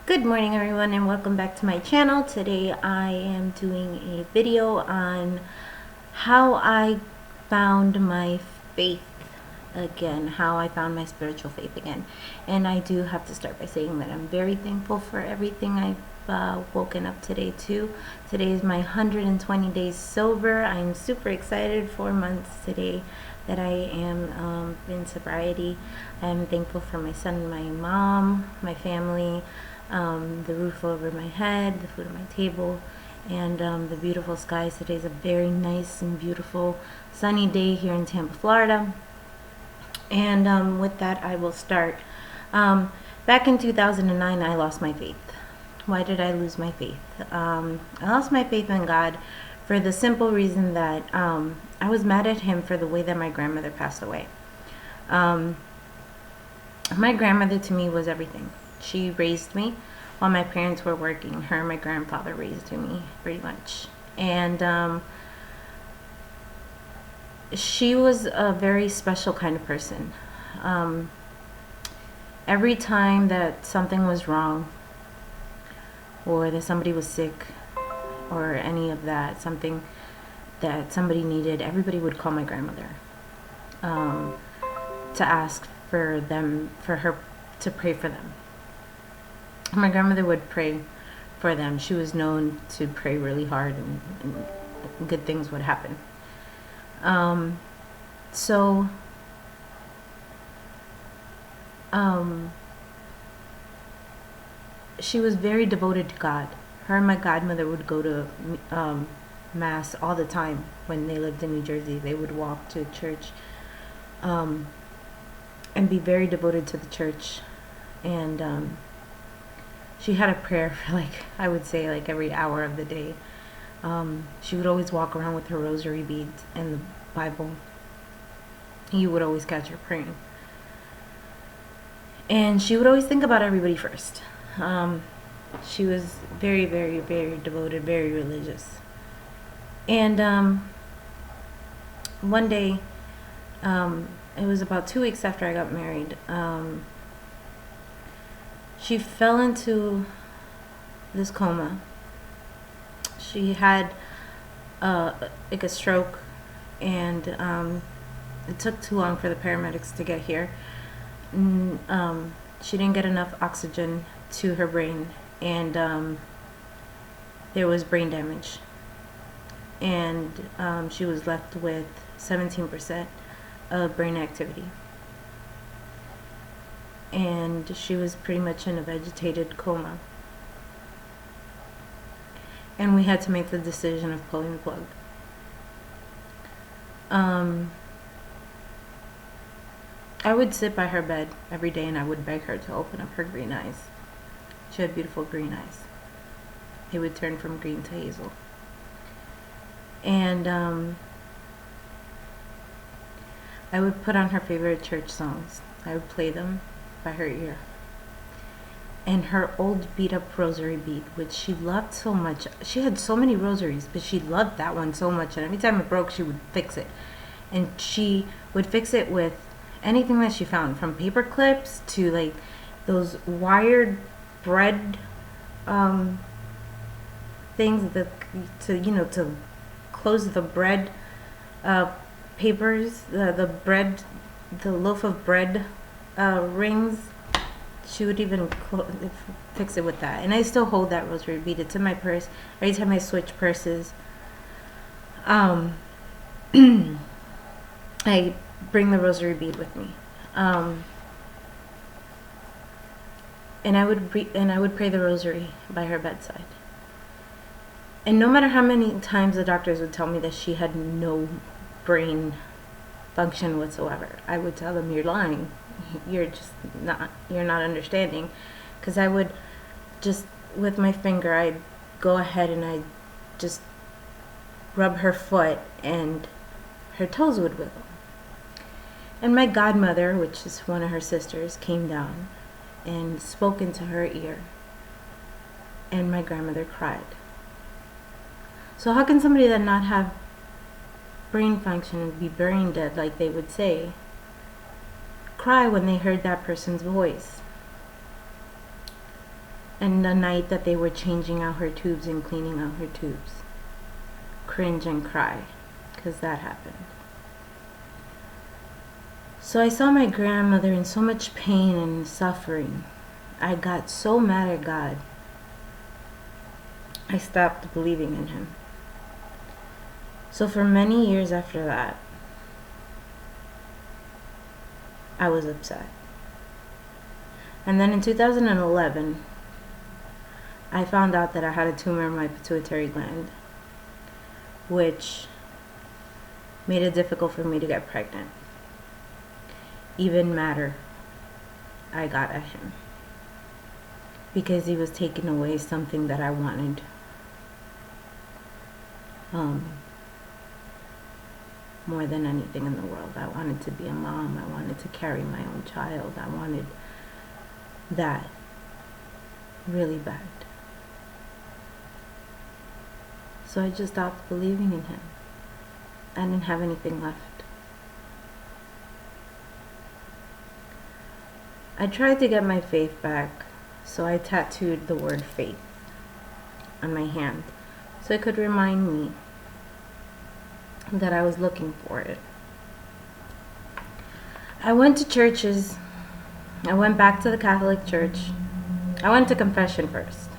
Good morning everyone and welcome back to my channel. Today I am doing a video on how I found my faith again, how I found my spiritual faith again. And I do have to start by saying that I'm very thankful for everything I've woken up today too. Today is my 120 days sober. I'm super excited, 4 months today that I am in sobriety. I'm thankful for my son, my mom, my family, the roof over my head, the food on my table, and the beautiful skies. Today's a very nice and beautiful sunny day here in Tampa, Florida. And with that, I will start. Back in 2009, I lost my faith. Why did I lose my faith? I lost my faith in God for the simple reason that I was mad at Him for the way that my grandmother passed away. My grandmother to me was everything. She raised me while my parents were working. Her and my grandfather raised me pretty much. And she was a very special kind of person. Every time that something was wrong, or that somebody was sick, or any of that, something that somebody needed, everybody would call my grandmother to ask for her to pray for them. My grandmother would pray for them. She was known to pray really hard, and good things would happen. She was very devoted to God. Her and my godmother would go to Mass all the time when they lived in New Jersey. They would walk to church and be very devoted to the church. And she had a prayer for, I would say, every hour of the day. She would always walk around with her rosary beads and the Bible. You would always catch her praying. And she would always think about everybody first. She was very, very, very devoted, very religious. And one day, it was about 2 weeks after I got married, she fell into this coma. She had a stroke, and it took too long for the paramedics to get here. She didn't get enough oxygen to her brain, and there was brain damage. And she was left with 17% of brain activity. And she was pretty much in a vegetated coma. And we had to make the decision of pulling the plug. I would sit by her bed every day and I would beg her to open up her green eyes. She had beautiful green eyes. They would turn from green to hazel. And I would put on her favorite church songs. I would play them by her ear. And her old beat up rosary bead, which she loved so much. She had so many rosaries, but she loved that one so much. And every time it broke, she would fix it. And she would fix it with anything that she found, from paper clips to those wired bread things to close the bread papers, the loaf of bread rings. She would even fix it with that. And I still hold that rosary bead. It's in my purse. Every time I switch purses, I bring the rosary bead with me. And I would pray the rosary by her bedside. And no matter how many times the doctors would tell me that she had no brain function whatsoever, I would tell them, "You're lying. You're not understanding." Because I would just, with my finger, I'd go ahead and I'd just rub her foot and her toes would wiggle. And my godmother, which is one of her sisters, came down and spoke into her ear. And my grandmother cried. So how can somebody that not have brain function and be brain dead, like they would say, cry when they heard that person's voice? and the night that they were changing out her tubes and cleaning out her tubes. Cringe and cry, because that happened. So I saw my grandmother in so much pain and suffering. I got so mad at God. I stopped believing in Him. So for many years after that, I was upset. And then in 2011, I found out that I had a tumor in my pituitary gland, which made it difficult for me to get pregnant. Even madder, I got at Him, because He was taking away something that I wanted. More than anything in the world. I wanted to be a mom. I wanted to carry my own child. I wanted that really bad. So I just stopped believing in Him. I didn't have anything left. I tried to get my faith back, so I tattooed the word faith on my hand so it could remind me that I was looking for it. I went to churches. I went back to the Catholic Church. I went to confession first.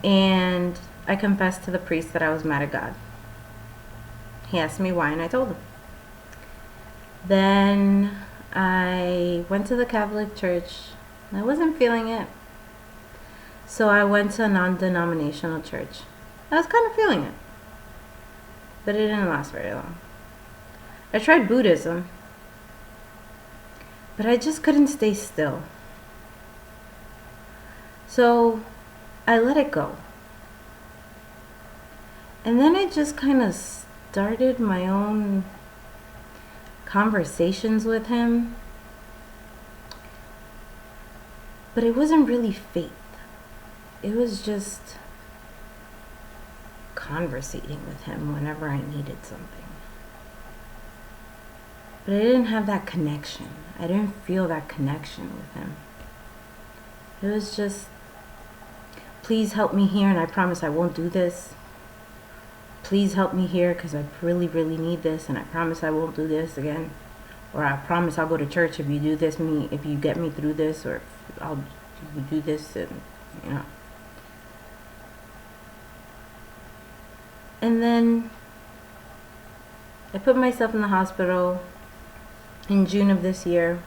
And I confessed to the priest that I was mad at God. He asked me why, and I told him. Then I went to the Catholic Church. I wasn't feeling it. So I went to a non-denominational church. I was kind of feeling it. But it didn't last very long. I tried Buddhism, but I just couldn't stay still. So I let it go. And then I just kind of started my own conversations with Him. But it wasn't really faith. It was just conversating with Him whenever I needed something. But I didn't have that connection. I didn't feel that connection with Him. It was just, please help me here, and I promise I won't do this. Please help me here because I really, really need this, and I promise I won't do this again. Or I promise I'll go to church if you do this, if you get me through this, or if I'll do this, and you know. And then I put myself in the hospital in June of this year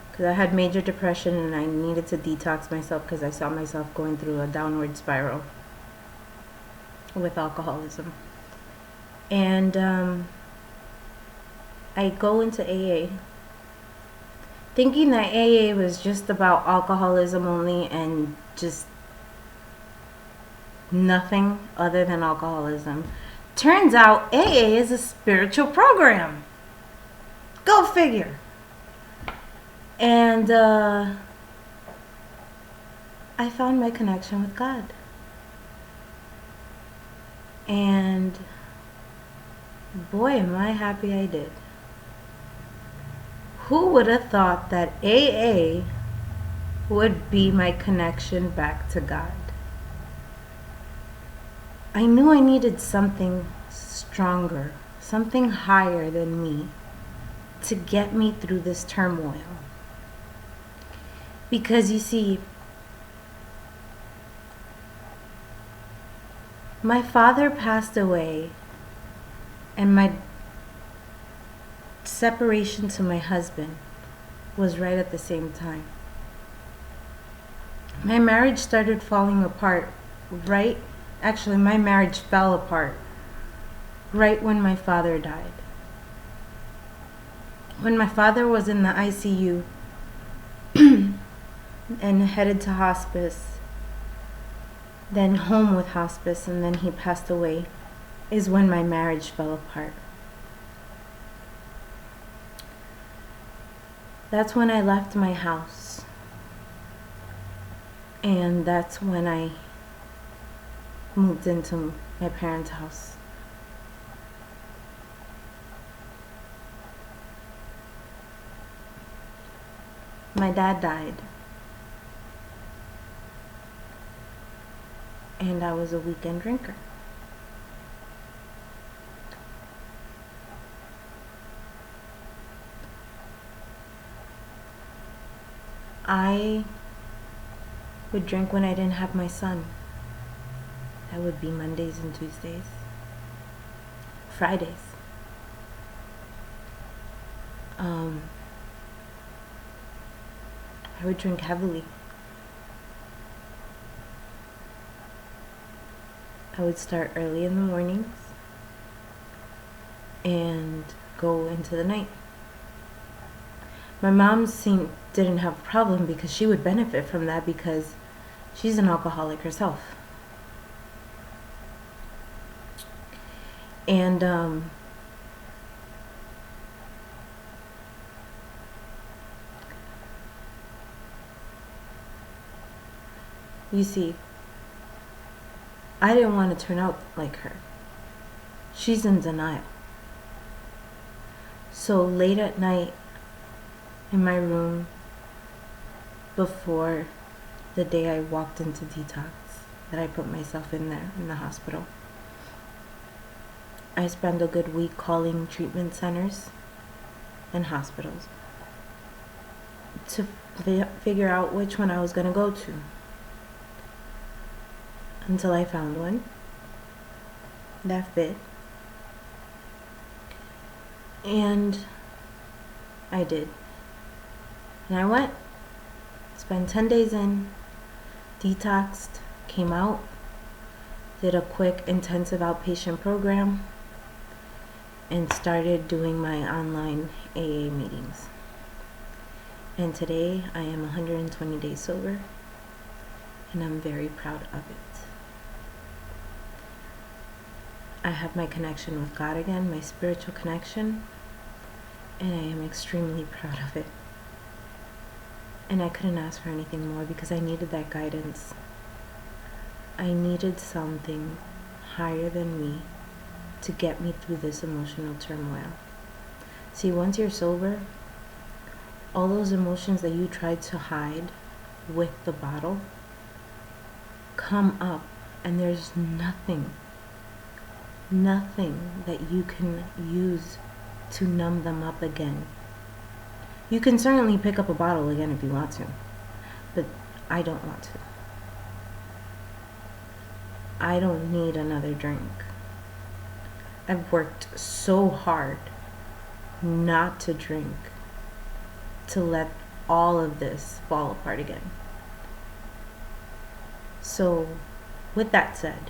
because I had major depression and I needed to detox myself because I saw myself going through a downward spiral with alcoholism. And I go into AA thinking that AA was just about alcoholism only and just nothing other than alcoholism. Turns out AA is a spiritual program. Go figure. And I found my connection with God. And boy, am I happy I did. Who would have thought that AA would be my connection back to God? I knew I needed something stronger, something higher than me to get me through this turmoil. Because you see, my father passed away and my separation to my husband was right at the same time. My marriage started falling apart Actually, my marriage fell apart right when my father died. When my father was in the ICU and headed to hospice, then home with hospice, and then he passed away, is when my marriage fell apart. That's when I left my house. And that's when I moved into my parents' house. My dad died. and I was a weekend drinker. I would drink when I didn't have my son. That would be Mondays and Tuesdays. Fridays. I would drink heavily. I would start early in the mornings and go into the night. My mom didn't have a problem because she would benefit from that because she's an alcoholic herself. And you see, I didn't want to turn out like her. She's in denial. So late at night in my room, before the day I walked into detox, that I put myself in there in the hospital, I spent a good week calling treatment centers and hospitals to figure out which one I was going to go to, until I found one that fit. And I did. And I went, spent 10 days in, detoxed, came out, did a quick intensive outpatient program, and started doing my online AA meetings. And today I am 120 days sober, and I'm very proud of it. I have my connection with God again, my spiritual connection, and I am extremely proud of it. And I couldn't ask for anything more because I needed that guidance. I needed something higher than me to get me through this emotional turmoil. See, once you're sober, all those emotions that you tried to hide with the bottle come up, and there's nothing that you can use to numb them up again. You can certainly pick up a bottle again if you want to, but I don't want to. I don't need another drink. I've worked so hard not to drink, to let all of this fall apart again. So, with that said,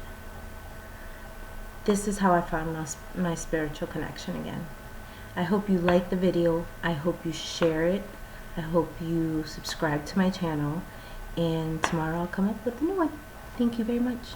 this is how I found my spiritual connection again. I hope you like the video. I hope you share it. I hope you subscribe to my channel. And tomorrow I'll come up with a new one. Thank you very much.